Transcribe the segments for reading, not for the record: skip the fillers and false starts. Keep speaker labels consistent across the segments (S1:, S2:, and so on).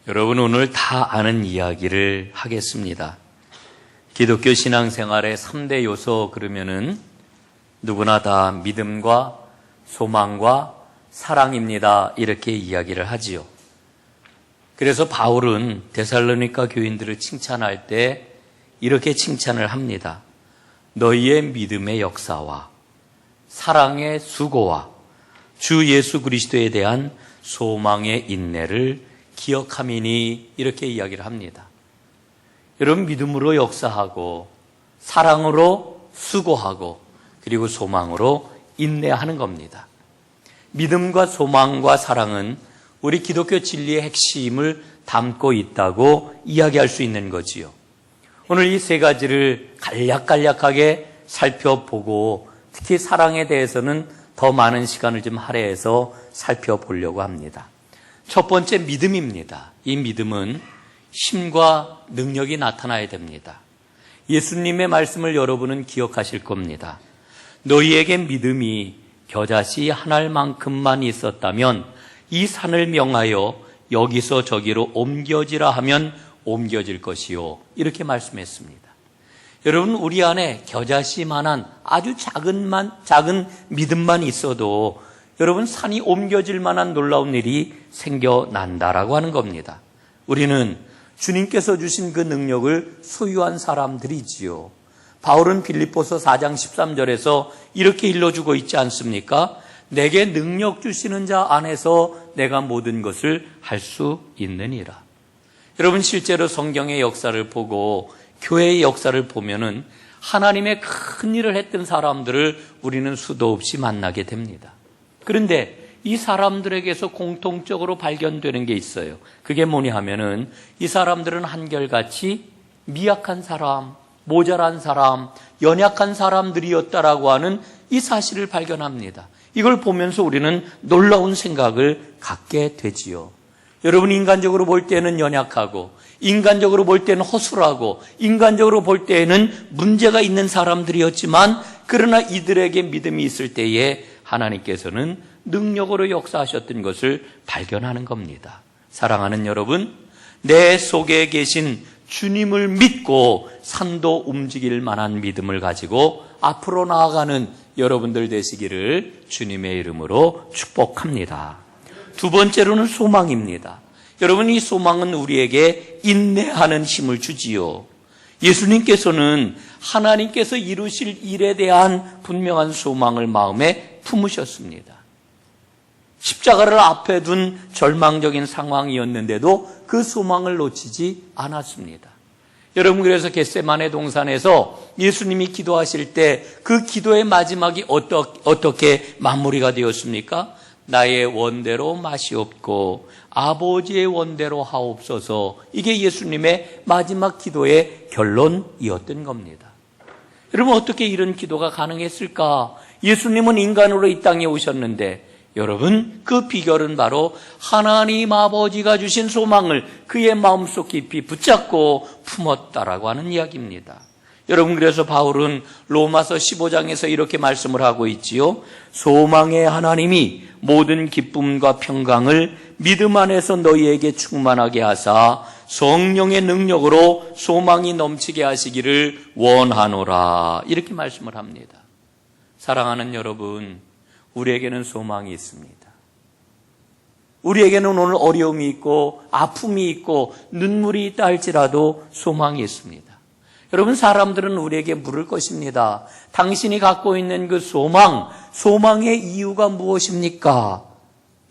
S1: 여러분, 오늘 다 아는 이야기를 하겠습니다. 기독교 신앙생활의 3대 요소 그러면은 누구나 다 믿음과 소망과 사랑입니다. 이렇게 이야기를 하지요. 그래서 바울은 데살로니가 교인들을 칭찬할 때 이렇게 칭찬을 합니다. 너희의 믿음의 역사와 사랑의 수고와 주 예수 그리스도에 대한 소망의 인내를 기억함이니 이렇게 이야기를 합니다. 여러분, 믿음으로 역사하고 사랑으로 수고하고 그리고 소망으로 인내하는 겁니다. 믿음과 소망과 사랑은 우리 기독교 진리의 핵심을 담고 있다고 이야기할 수 있는 거지요. 오늘 이 세 가지를 간략간략하게 살펴보고 특히 사랑에 대해서는 더 많은 시간을 좀 할애해서 살펴보려고 합니다. 첫 번째, 믿음입니다. 이 믿음은 힘과 능력이 나타나야 됩니다. 예수님의 말씀을 여러분은 기억하실 겁니다. 너희에게 믿음이 겨자씨 한 알만큼만 있었다면 이 산을 명하여 여기서 저기로 옮겨지라 하면 옮겨질 것이요. 이렇게 말씀했습니다. 여러분, 우리 안에 겨자씨만한 아주 작은 믿음만 있어도 여러분, 산이 옮겨질 만한 놀라운 일이 생겨난다라고 하는 겁니다. 우리는 주님께서 주신 그 능력을 소유한 사람들이지요. 바울은 빌립보서 4장 13절에서 이렇게 일러주고 있지 않습니까? 내게 능력 주시는 자 안에서 내가 모든 것을 할 수 있느니라. 여러분, 실제로 성경의 역사를 보고 교회의 역사를 보면은 하나님의 큰 일을 했던 사람들을 우리는 수도 없이 만나게 됩니다. 그런데 이 사람들에게서 공통적으로 발견되는 게 있어요. 그게 뭐냐 하면은 이 사람들은 한결같이 미약한 사람, 모자란 사람, 연약한 사람들이었다라고 하는 이 사실을 발견합니다. 이걸 보면서 우리는 놀라운 생각을 갖게 되지요. 여러분, 인간적으로 볼 때는 연약하고 인간적으로 볼 때는 허술하고 인간적으로 볼 때에는 문제가 있는 사람들이었지만 그러나 이들에게 믿음이 있을 때에 하나님께서는 능력으로 역사하셨던 것을 발견하는 겁니다. 사랑하는 여러분, 내 속에 계신 주님을 믿고 산도 움직일 만한 믿음을 가지고 앞으로 나아가는 여러분들 되시기를 주님의 이름으로 축복합니다. 두 번째로는 소망입니다. 여러분, 이 소망은 우리에게 인내하는 힘을 주지요. 예수님께서는 하나님께서 이루실 일에 대한 분명한 소망을 마음에 품으셨습니다. 십자가를 앞에 둔 절망적인 상황이었는데도 그 소망을 놓치지 않았습니다. 여러분, 그래서 겟세마네 동산에서 예수님이 기도하실 때 그 기도의 마지막이 어떻게 마무리가 되었습니까? 나의 원대로 마시옵고 아버지의 원대로 하옵소서. 이게 예수님의 마지막 기도의 결론이었던 겁니다. 여러분, 어떻게 이런 기도가 가능했을까? 예수님은 인간으로 이 땅에 오셨는데 여러분, 그 비결은 바로 하나님 아버지가 주신 소망을 그의 마음속 깊이 붙잡고 품었다라고 하는 이야기입니다. 여러분, 그래서 바울은 로마서 15장에서 이렇게 말씀을 하고 있지요. 소망의 하나님이 모든 기쁨과 평강을 믿음 안에서 너희에게 충만하게 하사 성령의 능력으로 소망이 넘치게 하시기를 원하노라. 이렇게 말씀을 합니다. 사랑하는 여러분, 우리에게는 소망이 있습니다. 우리에게는 오늘 어려움이 있고 아픔이 있고 눈물이 있다 할지라도 소망이 있습니다. 여러분, 사람들은 우리에게 물을 것입니다. 당신이 갖고 있는 그 소망의 이유가 무엇입니까?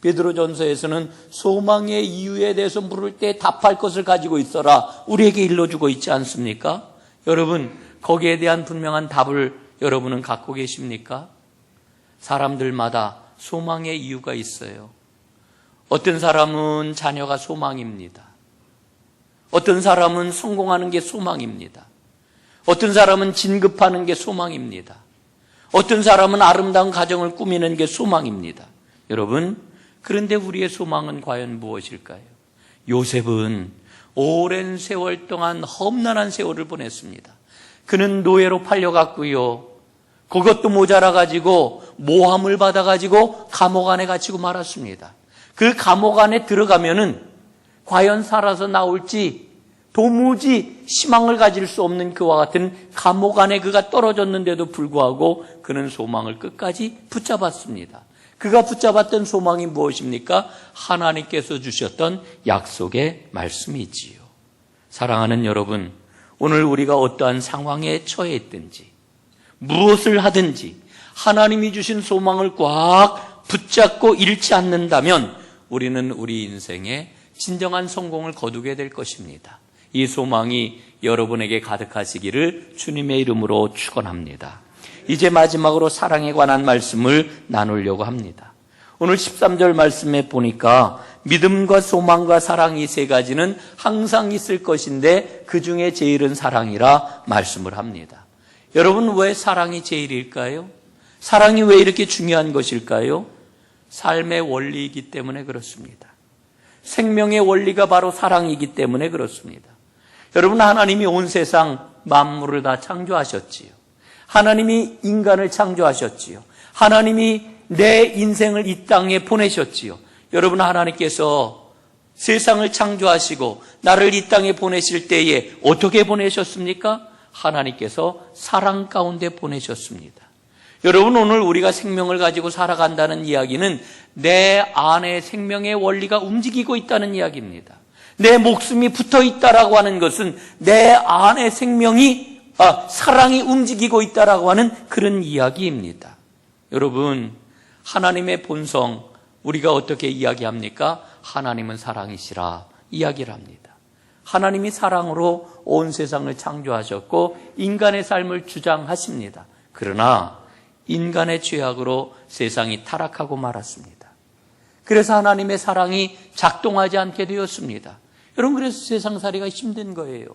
S1: 베드로전서에서는 소망의 이유에 대해서 물을 때 답할 것을 가지고 있어라 우리에게 일러주고 있지 않습니까? 여러분, 거기에 대한 분명한 답을 여러분은 갖고 계십니까? 사람들마다 소망의 이유가 있어요. 어떤 사람은 자녀가 소망입니다. 어떤 사람은 성공하는 게 소망입니다. 어떤 사람은 진급하는 게 소망입니다. 어떤 사람은 아름다운 가정을 꾸미는 게 소망입니다. 여러분, 그런데 우리의 소망은 과연 무엇일까요? 요셉은 오랜 세월 동안 험난한 세월을 보냈습니다. 그는 노예로 팔려갔고요. 그것도 모자라가지고 모함을 받아가지고 감옥 안에 갇히고 말았습니다. 그 감옥 안에 들어가면은 과연 살아서 나올지 도무지 희망을 가질 수 없는 그와 같은 감옥 안에 그가 떨어졌는데도 불구하고 그는 소망을 끝까지 붙잡았습니다. 그가 붙잡았던 소망이 무엇입니까? 하나님께서 주셨던 약속의 말씀이지요. 사랑하는 여러분, 오늘 우리가 어떠한 상황에 처해 있든지 무엇을 하든지 하나님이 주신 소망을 꽉 붙잡고 잃지 않는다면 우리는 우리 인생에 진정한 성공을 거두게 될 것입니다. 이 소망이 여러분에게 가득하시기를 주님의 이름으로 축원합니다. 이제 마지막으로 사랑에 관한 말씀을 나누려고 합니다. 오늘 13절 말씀에 보니까 믿음과 소망과 사랑 이 세 가지는 항상 있을 것인데 그 중에 제일은 사랑이라 말씀을 합니다. 여러분, 왜 사랑이 제일일까요? 사랑이 왜 이렇게 중요한 것일까요? 삶의 원리이기 때문에 그렇습니다. 생명의 원리가 바로 사랑이기 때문에 그렇습니다. 여러분, 하나님이 온 세상 만물을 다 창조하셨지요. 하나님이 인간을 창조하셨지요. 하나님이 내 인생을 이 땅에 보내셨지요. 여러분, 하나님께서 세상을 창조하시고 나를 이 땅에 보내실 때에 어떻게 보내셨습니까? 하나님께서 사랑 가운데 보내셨습니다. 여러분, 오늘 우리가 생명을 가지고 살아간다는 이야기는 내 안에 생명의 원리가 움직이고 있다는 이야기입니다. 내 목숨이 붙어 있다라고 하는 것은 내 안에 사랑이 움직이고 있다라고 하는 그런 이야기입니다. 여러분, 하나님의 본성 우리가 어떻게 이야기합니까? 하나님은 사랑이시라 이야기를 합니다. 하나님이 사랑으로 온 세상을 창조하셨고 인간의 삶을 주장하십니다. 그러나 인간의 죄악으로 세상이 타락하고 말았습니다. 그래서 하나님의 사랑이 작동하지 않게 되었습니다. 여러분, 그래서 세상살이가 힘든 거예요.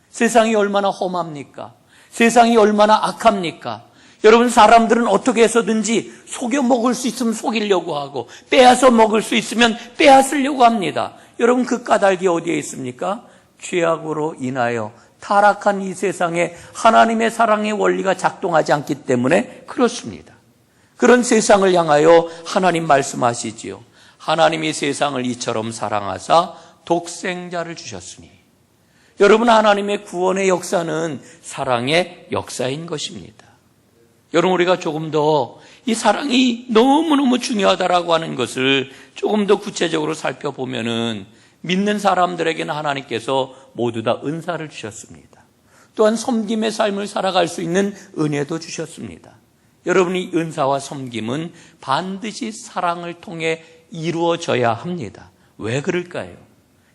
S1: 세상이 얼마나 험합니까? 세상이 얼마나 악합니까? 여러분, 사람들은 어떻게 해서든지 속여 먹을 수 있으면 속이려고 하고 빼앗아 먹을 수 있으면 빼앗으려고 합니다. 여러분, 그 까닭이 어디에 있습니까? 죄악으로 인하여 타락한 이 세상에 하나님의 사랑의 원리가 작동하지 않기 때문에 그렇습니다. 그런 세상을 향하여 하나님 말씀하시지요. 하나님이 세상을 이처럼 사랑하사 독생자를 주셨으니. 여러분, 하나님의 구원의 역사는 사랑의 역사인 것입니다. 여러분, 우리가 조금 더 이 사랑이 너무너무 중요하다라고 하는 것을 조금 더 구체적으로 살펴보면은 믿는 사람들에게는 하나님께서 모두 다 은사를 주셨습니다. 또한 섬김의 삶을 살아갈 수 있는 은혜도 주셨습니다. 여러분이 은사와 섬김은 반드시 사랑을 통해 이루어져야 합니다. 왜 그럴까요?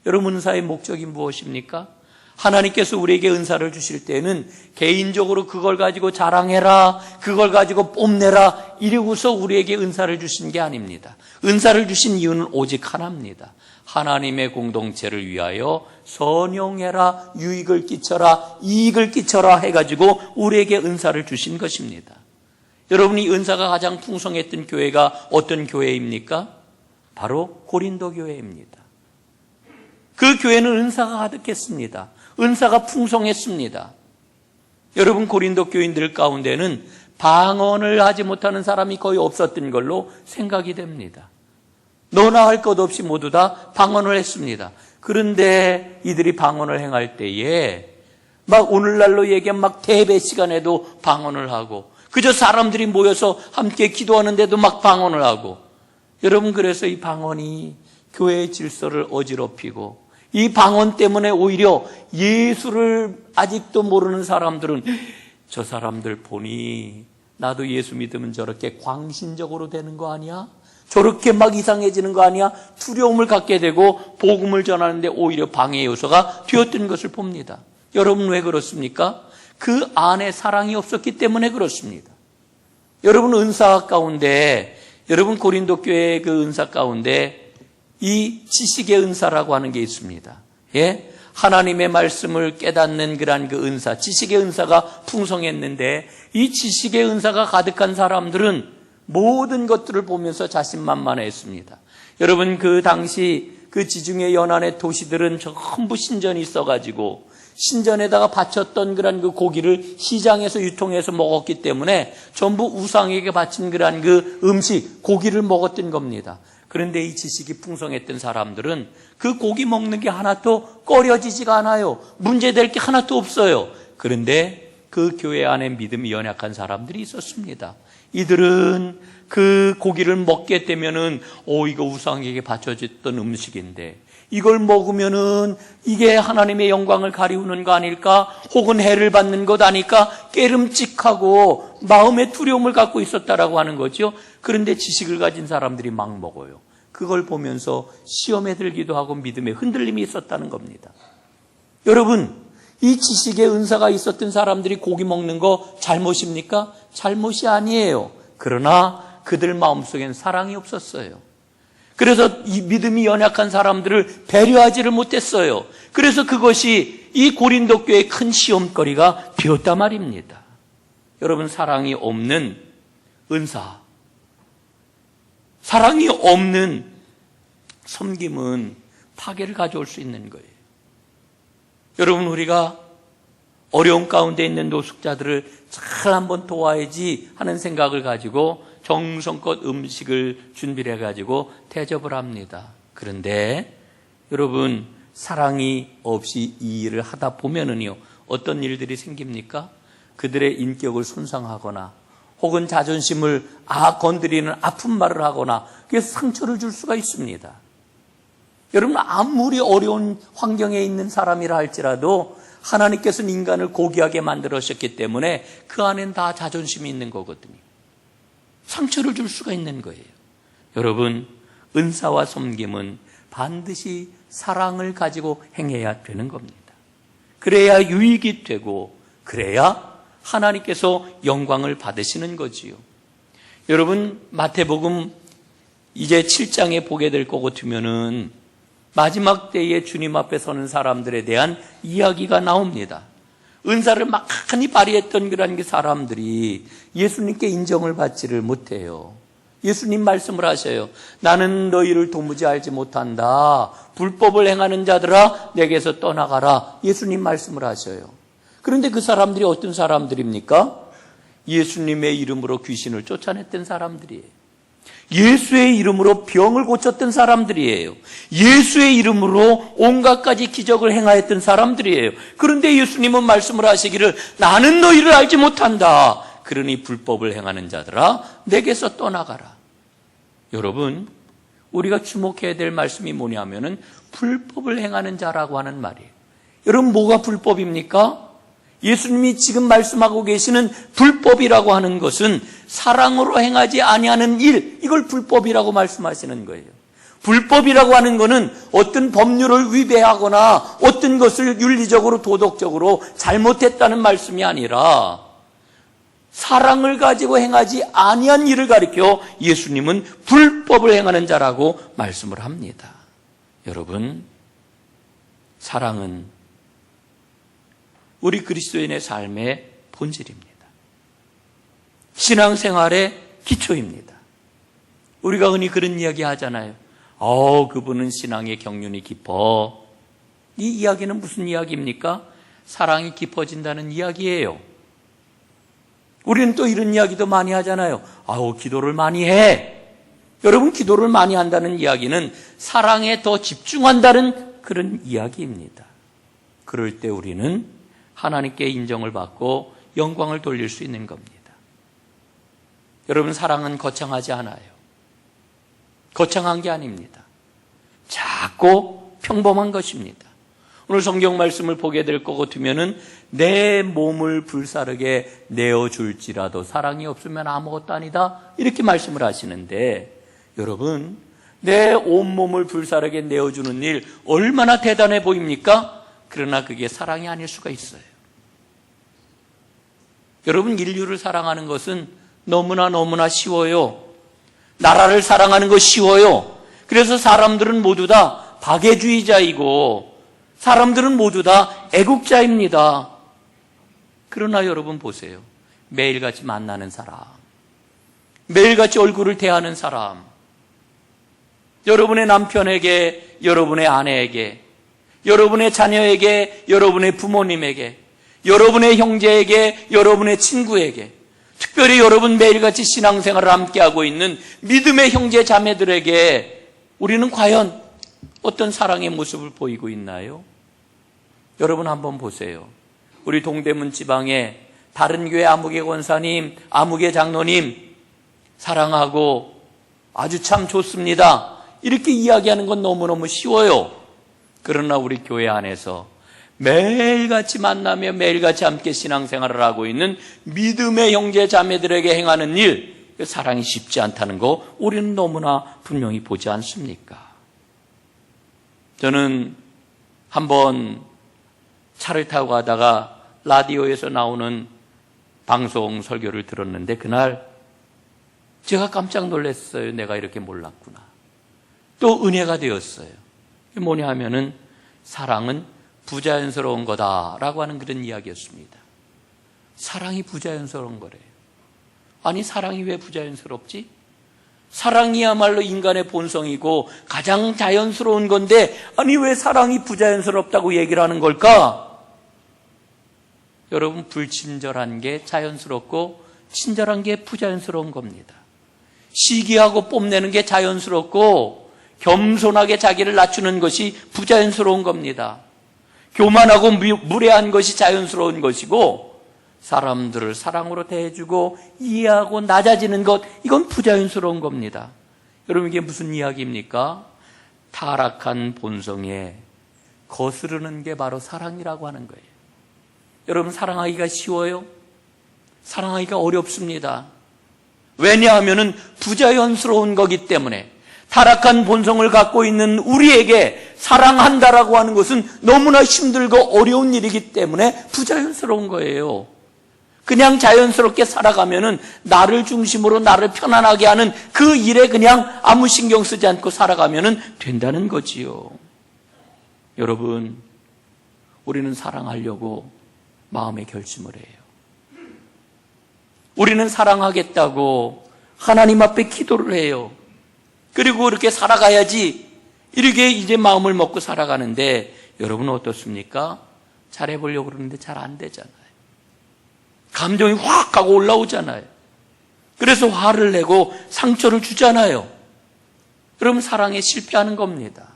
S1: 여러분, 은사의 목적이 무엇입니까? 하나님께서 우리에게 은사를 주실 때는 개인적으로 그걸 가지고 자랑해라, 그걸 가지고 뽐내라 이러고서 우리에게 은사를 주신 게 아닙니다. 은사를 주신 이유는 오직 하나입니다. 하나님의 공동체를 위하여 선용해라, 유익을 끼쳐라, 이익을 끼쳐라 해가지고 우리에게 은사를 주신 것입니다. 여러분이 은사가 가장 풍성했던 교회가 어떤 교회입니까? 바로 고린도 교회입니다. 그 교회는 은사가 가득했습니다. 은사가 풍성했습니다. 여러분, 고린도 교인들 가운데는 방언을 하지 못하는 사람이 거의 없었던 걸로 생각이 됩니다. 너나 할 것 없이 모두 다 방언을 했습니다. 그런데 이들이 방언을 행할 때에 막 오늘날로 얘기하면 막 대배 시간에도 방언을 하고 그저 사람들이 모여서 함께 기도하는데도 막 방언을 하고, 여러분, 그래서 이 방언이 교회의 질서를 어지럽히고 이 방언 때문에 오히려 예수를 아직도 모르는 사람들은 저 사람들 보니 나도 예수 믿으면 저렇게 광신적으로 되는 거 아니야? 저렇게 막 이상해지는 거 아니야? 두려움을 갖게 되고 복음을 전하는데 오히려 방해 요소가 되었던 것을 봅니다. 여러분, 왜 그렇습니까? 그 안에 사랑이 없었기 때문에 그렇습니다. 여러분, 은사 가운데, 여러분 고린도 교회의 그 은사 가운데 이 지식의 은사라고 하는 게 있습니다. 예? 하나님의 말씀을 깨닫는 그러한 그 은사, 지식의 은사가 풍성했는데 이 지식의 은사가 가득한 사람들은 모든 것들을 보면서 자신만만했습니다. 여러분, 그 당시 그 지중해 연안의 도시들은 전부 신전이 있어가지고 신전에다가 바쳤던 그런 그 고기를 시장에서 유통해서 먹었기 때문에 전부 우상에게 바친 그런 그 음식, 고기를 먹었던 겁니다. 그런데 이 지식이 풍성했던 사람들은 그 고기 먹는 게 하나도 꺼려지지가 않아요. 문제될 게 하나도 없어요. 그런데 그 교회 안에 믿음이 연약한 사람들이 있었습니다. 이들은 그 고기를 먹게 되면은 이거 우상에게 바쳐졌던 음식인데 이걸 먹으면은 이게 하나님의 영광을 가리우는 거 아닐까? 혹은 해를 받는 것 아닐까? 깨름직하고 마음의 두려움을 갖고 있었다라고 하는 거죠. 그런데 지식을 가진 사람들이 막 먹어요. 그걸 보면서 시험에 들기도 하고 믿음에 흔들림이 있었다는 겁니다. 여러분, 이 지식의 은사가 있었던 사람들이 고기 먹는 거 잘못입니까? 잘못이 아니에요. 그러나 그들 마음속엔 사랑이 없었어요. 그래서 이 믿음이 연약한 사람들을 배려하지를 못했어요. 그래서 그것이 이 고린도 교회의 큰 시험거리가 되었단 말입니다. 여러분, 사랑이 없는 은사, 사랑이 없는 섬김은 파괴를 가져올 수 있는 거예요. 여러분, 우리가 어려운 가운데 있는 노숙자들을 잘 한번 도와야지 하는 생각을 가지고 정성껏 음식을 준비를 해가지고 대접을 합니다. 그런데 여러분, 사랑이 없이 이 일을 하다 보면은요, 어떤 일들이 생깁니까? 그들의 인격을 손상하거나 혹은 자존심을 건드리는 아픈 말을 하거나 그래서 상처를 줄 수가 있습니다. 여러분, 아무리 어려운 환경에 있는 사람이라 할지라도 하나님께서는 인간을 고귀하게 만들으셨기 때문에 그 안엔 다 자존심이 있는 거거든요. 상처를 줄 수가 있는 거예요. 여러분, 은사와 섬김은 반드시 사랑을 가지고 행해야 되는 겁니다. 그래야 유익이 되고 그래야 하나님께서 영광을 받으시는 거지요. 여러분, 마태복음 이제 7장에 보게 될 것 같으면은 마지막 때에 주님 앞에 서는 사람들에 대한 이야기가 나옵니다. 은사를 많이 발휘했던 그런 사람들이 예수님께 인정을 받지를 못해요. 예수님 말씀을 하셔요. 나는 너희를 도무지 알지 못한다. 불법을 행하는 자들아 내게서 떠나가라. 예수님 말씀을 하셔요. 그런데 그 사람들이 어떤 사람들입니까? 예수님의 이름으로 귀신을 쫓아냈던 사람들이에요. 예수의 이름으로 병을 고쳤던 사람들이에요. 예수의 이름으로 온갖 가지 기적을 행하였던 사람들이에요. 그런데 예수님은 말씀을 하시기를 나는 너희를 알지 못한다. 그러니 불법을 행하는 자들아 내게서 떠나가라. 여러분, 우리가 주목해야 될 말씀이 뭐냐면은 불법을 행하는 자라고 하는 말이에요. 여러분, 뭐가 불법입니까? 예수님이 지금 말씀하고 계시는 불법이라고 하는 것은 사랑으로 행하지 아니하는 일, 이걸 불법이라고 말씀하시는 거예요. 불법이라고 하는 것은 어떤 법률을 위배하거나 어떤 것을 윤리적으로 도덕적으로 잘못했다는 말씀이 아니라 사랑을 가지고 행하지 아니한 일을 가리켜 예수님은 불법을 행하는 자라고 말씀을 합니다. 여러분, 사랑은 우리 그리스도인의 삶의 본질입니다. 신앙생활의 기초입니다. 우리가 흔히 그런 이야기 하잖아요. 그분은 신앙의 경륜이 깊어. 이 이야기는 무슨 이야기입니까? 사랑이 깊어진다는 이야기예요. 우리는 또 이런 이야기도 많이 하잖아요. 기도를 많이 해. 여러분, 기도를 많이 한다는 이야기는 사랑에 더 집중한다는 그런 이야기입니다. 그럴 때 우리는 하나님께 인정을 받고 영광을 돌릴 수 있는 겁니다. 여러분, 사랑은 거창하지 않아요. 거창한 게 아닙니다. 작고 평범한 것입니다. 오늘 성경 말씀을 보게 될 것 같으면은 내 몸을 불사르게 내어줄지라도 사랑이 없으면 아무것도 아니다, 이렇게 말씀을 하시는데, 여러분, 내 온몸을 불사르게 내어주는 일 얼마나 대단해 보입니까? 그러나 그게 사랑이 아닐 수가 있어요. 여러분, 인류를 사랑하는 것은 너무나 쉬워요. 나라를 사랑하는 거 쉬워요. 그래서 사람들은 모두 다 박애주의자이고 사람들은 모두 다 애국자입니다. 그러나 여러분 보세요. 매일같이 만나는 사람, 매일같이 얼굴을 대하는 사람, 여러분의 남편에게, 여러분의 아내에게, 여러분의 자녀에게, 여러분의 부모님에게, 여러분의 형제에게, 여러분의 친구에게, 특별히 여러분 매일같이 신앙생활을 함께하고 있는 믿음의 형제 자매들에게 우리는 과연 어떤 사랑의 모습을 보이고 있나요? 여러분 한번 보세요. 우리 동대문 지방에 다른 교회 아무개 권사님, 아무개 장로님 사랑하고 아주 참 좋습니다, 이렇게 이야기하는 건 너무너무 쉬워요. 그러나 우리 교회 안에서 매일같이 만나며 매일같이 함께 신앙생활을 하고 있는 믿음의 형제 자매들에게 행하는 일, 사랑이 쉽지 않다는 거 우리는 너무나 분명히 보지 않습니까? 저는 한번 차를 타고 가다가 라디오에서 나오는 방송 설교를 들었는데 그날 제가 깜짝 놀랐어요. 내가 이렇게 몰랐구나. 또 은혜가 되었어요. 뭐냐 하면은 사랑은 부자연스러운 거다라고 하는 그런 이야기였습니다. 사랑이 부자연스러운 거래요. 아니, 사랑이 왜 부자연스럽지? 사랑이야말로 인간의 본성이고 가장 자연스러운 건데 아니 왜 사랑이 부자연스럽다고 얘기를 하는 걸까? 여러분, 불친절한 게 자연스럽고 친절한 게 부자연스러운 겁니다. 시기하고 뽐내는 게 자연스럽고 겸손하게 자기를 낮추는 것이 부자연스러운 겁니다. 교만하고 무례한 것이 자연스러운 것이고 사람들을 사랑으로 대해주고 이해하고 낮아지는 것, 이건 부자연스러운 겁니다. 여러분, 이게 무슨 이야기입니까? 타락한 본성에 거스르는 게 바로 사랑이라고 하는 거예요. 여러분, 사랑하기가 쉬워요? 사랑하기가 어렵습니다. 왜냐하면 부자연스러운 거기 때문에 타락한 본성을 갖고 있는 우리에게 사랑한다라고 하는 것은 너무나 힘들고 어려운 일이기 때문에 부자연스러운 거예요. 그냥 자연스럽게 살아가면은 나를 중심으로 나를 편안하게 하는 그 일에 그냥 아무 신경 쓰지 않고 살아가면은 된다는 거지요. 여러분, 우리는 사랑하려고 마음에 결심을 해요. 우리는 사랑하겠다고 하나님 앞에 기도를 해요. 그리고 이렇게 살아가야지, 이렇게 이제 마음을 먹고 살아가는데 여러분은 어떻습니까? 잘해보려고 그러는데 잘 안 되잖아요. 감정이 확 하고 올라오잖아요. 그래서 화를 내고 상처를 주잖아요. 그러면 사랑에 실패하는 겁니다.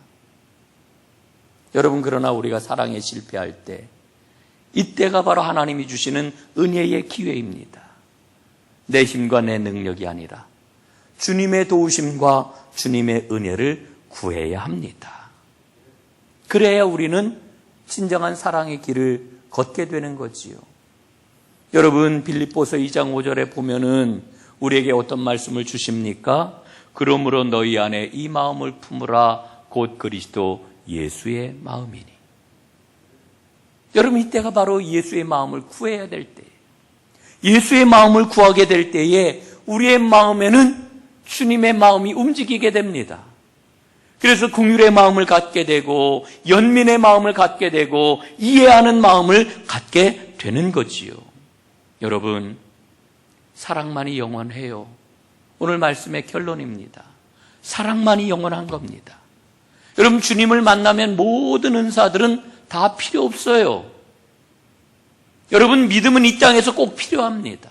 S1: 여러분, 그러나 우리가 사랑에 실패할 때 이때가 바로 하나님이 주시는 은혜의 기회입니다. 내 힘과 내 능력이 아니라 주님의 도우심과 주님의 은혜를 구해야 합니다. 그래야 우리는 진정한 사랑의 길을 걷게 되는 거지요. 여러분, 빌립보서 2장 5절에 보면은 우리에게 어떤 말씀을 주십니까? 그러므로 너희 안에 이 마음을 품으라, 곧 그리스도 예수의 마음이니. 여러분, 이때가 바로 예수의 마음을 구해야 될 때, 예수의 마음을 구하게 될 때에 우리의 마음에는 주님의 마음이 움직이게 됩니다. 그래서 긍휼의 마음을 갖게 되고 연민의 마음을 갖게 되고 이해하는 마음을 갖게 되는 거지요. 여러분, 사랑만이 영원해요. 오늘 말씀의 결론입니다. 사랑만이 영원한 겁니다. 여러분, 주님을 만나면 모든 은사들은 다 필요 없어요. 여러분, 믿음은 이 땅에서 꼭 필요합니다.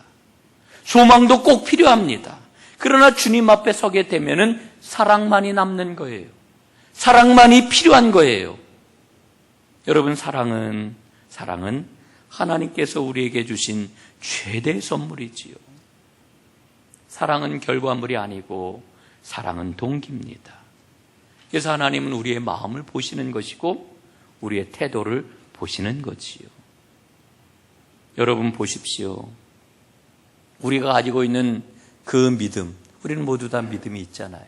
S1: 소망도 꼭 필요합니다. 그러나 주님 앞에 서게 되면은 사랑만이 남는 거예요. 사랑만이 필요한 거예요. 여러분, 사랑은 하나님께서 우리에게 주신 최대 선물이지요. 사랑은 결과물이 아니고 사랑은 동기입니다. 그래서 하나님은 우리의 마음을 보시는 것이고 우리의 태도를 보시는 거지요. 여러분, 보십시오. 우리가 가지고 있는 그 믿음, 우리는 모두 다 믿음이 있잖아요.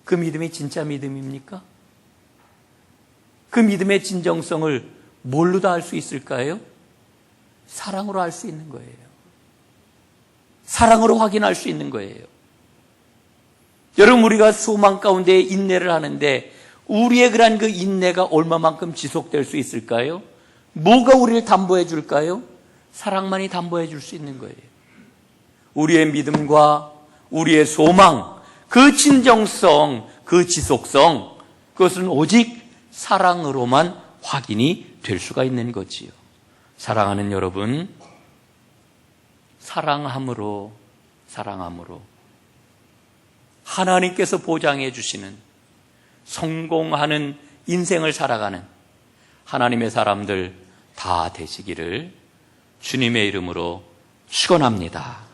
S1: 그 믿음이 진짜 믿음입니까? 그 믿음의 진정성을 뭘로 다 알 수 있을까요? 사랑으로 알 수 있는 거예요. 사랑으로 확인할 수 있는 거예요. 여러분, 우리가 소망 가운데 인내를 하는데 우리의 그런 그 인내가 얼마만큼 지속될 수 있을까요? 뭐가 우리를 담보해 줄까요? 사랑만이 담보해 줄 수 있는 거예요. 우리의 믿음과 우리의 소망, 그 진정성, 그 지속성, 그것은 오직 사랑으로만 확인이 될 수가 있는 거지요. 사랑하는 여러분, 사랑함으로 하나님께서 보장해 주시는 성공하는 인생을 살아가는 하나님의 사람들 다 되시기를 주님의 이름으로 축원합니다.